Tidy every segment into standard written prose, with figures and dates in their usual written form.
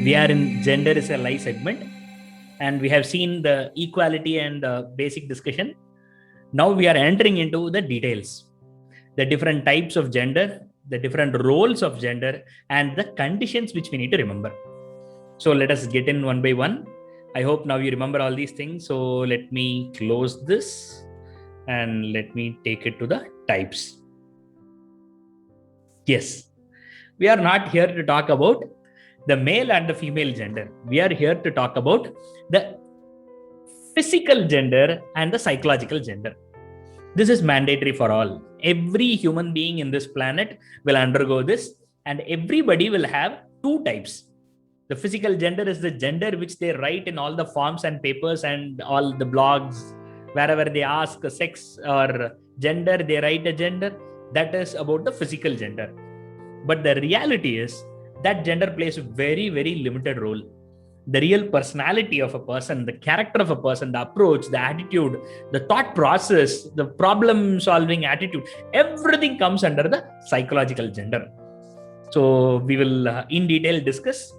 We are in gender is a lie segment, and we have seen the equality and basic discussion. Now we are entering into the details, the different types of gender, the different roles of gender, and the conditions which we need to remember. So let us get in one by one. I hope now you remember all these things. So let me close this and let me take it to the types. Yes, we are not here to talk about the male and the female gender. We are here to talk about the physical gender and the psychological gender. This is mandatory for all. Every human being in this planet will undergo this, and everybody will have two types. The physical gender is the gender which they write in all the forms and papers and all the blogs. Wherever they ask sex or gender, they write a gender. That is about the physical gender. But the reality is that gender plays a very, very limited role. The real personality of a person, the character of a person, the approach, the attitude, the thought process, the problem solving attitude, everything comes under the psychological gender. So we will in detail discuss.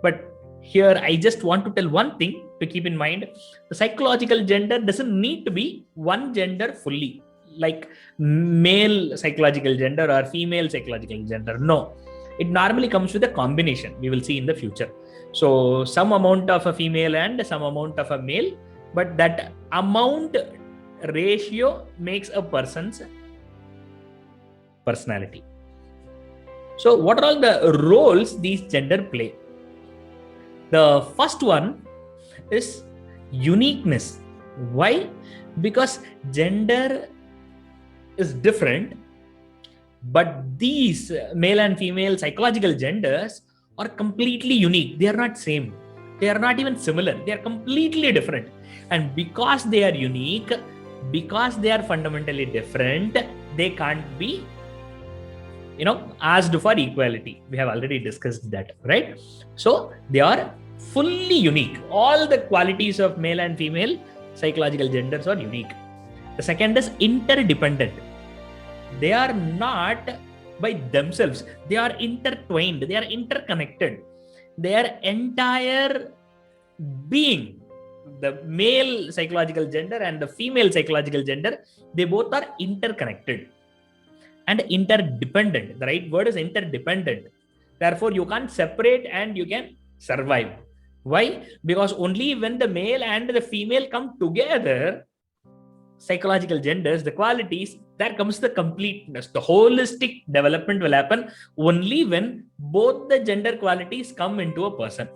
But here I just want to tell one thing to keep in mind. The psychological gender doesn't need to be one gender fully, like male psychological gender or female psychological gender. No, it normally comes with a combination. We will see in the future. So some amount of a female and some amount of a male, but that amount ratio makes a person's personality. So what are all the roles these gender play? The first one is uniqueness. Why? Because gender is different, but these male and female psychological genders are completely unique. They are not same. They are not even similar. They are completely different. And because they are unique, because they are fundamentally different, they can't be, asked for equality. We have already discussed that, right? So they are fully unique. All the qualities of male and female psychological genders are unique. The second is interdependent. They are not by themselves. They are intertwined. They are interconnected. Their entire being, the male psychological gender and the female psychological gender, they both are interconnected and interdependent. The right word is interdependent. Therefore, you can't separate and you can survive. Why? Because only when the male and the female come together, psychological genders, the qualities, there comes the completeness. The holistic development will happen only when both the gender qualities come into a person.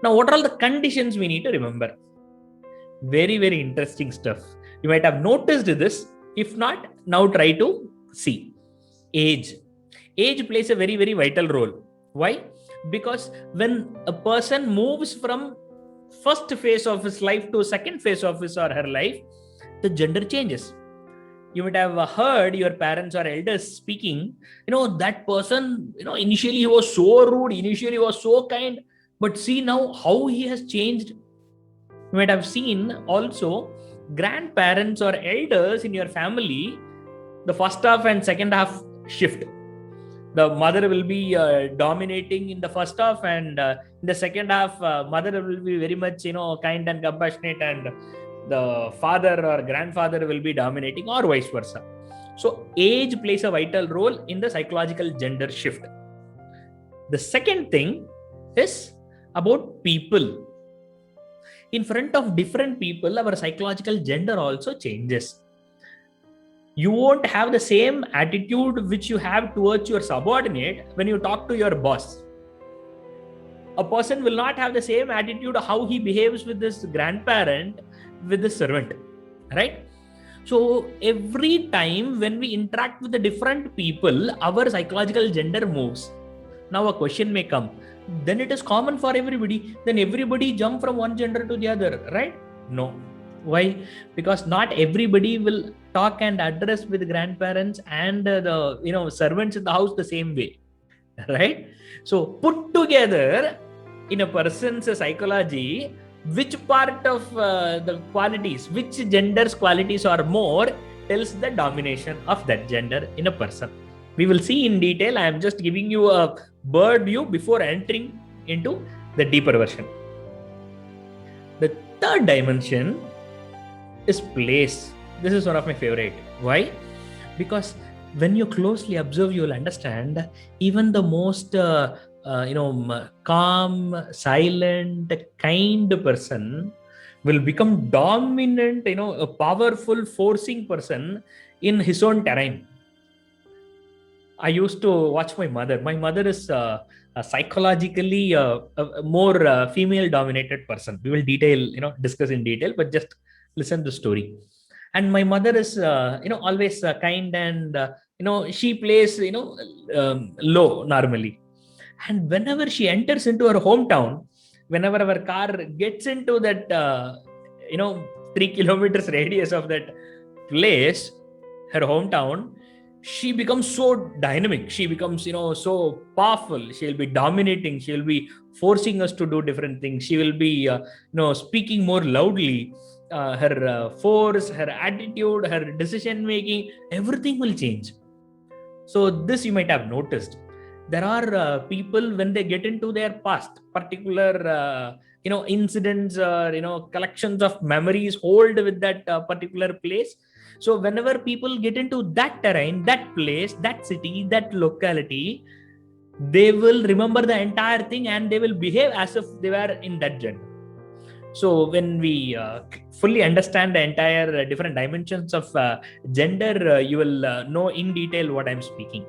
Now, what are all the conditions we need to remember? Very, very interesting stuff. You might have noticed this. If not, now try to see. Age. Age plays a very, very vital role. Why? Because when a person moves from first phase of his life to second phase of his or her life, the gender changes. You might have heard your parents or elders speaking, that person, initially he was so rude, initially he was so kind, but see now how he has changed. You might have seen also grandparents or elders in your family, the first half and second half shift. The mother will be dominating in the first half, and in the second half, mother will be very much, kind and compassionate, and the father or grandfather will be dominating, or vice versa. So age plays a vital role in the psychological gender shift. The second thing is about people. In front of different people, our psychological gender also changes. You won't have the same attitude which you have towards your subordinate when you talk to your boss. A person will not have the same attitude how he behaves with this grandparent, with the servant, right? So every time when we interact with the different people, our psychological gender moves. Now a question may come, then it is common for everybody, then everybody jump from one gender to the other, right? No. Why? Because not everybody will talk and address with grandparents and the servants in the house the same way, right? So put together in a person's psychology, which part of the qualities, which gender's qualities are more, tells the domination of that gender in a person. We will see in detail. I am just giving you a bird view before entering into the deeper version. The third dimension is place. This is one of my favorite. Why? Because when you closely observe, you will understand even the most calm, silent, kind person will become dominant, a powerful, forcing person in his own terrain. I used to watch my mother. My mother is psychologically a more female dominated person. We will discuss in detail, but just listen to the story. And my mother is, always kind, and, she plays, low normally. And whenever she enters into her hometown, whenever our car gets into that, 3 kilometers radius of that place, her hometown, she becomes so dynamic. She becomes, so powerful. She'll be dominating. She'll be forcing us to do different things. She will be, speaking more loudly. Her force, her attitude, her decision making, everything will change. So this you might have noticed. There are people, when they get into their past, particular incidents or collections of memories hold with that particular place. So whenever people get into that terrain, that place, that city, that locality, they will remember the entire thing and they will behave as if they were in that gender. So when we fully understand the entire different dimensions of gender, you will know in detail what I'm speaking.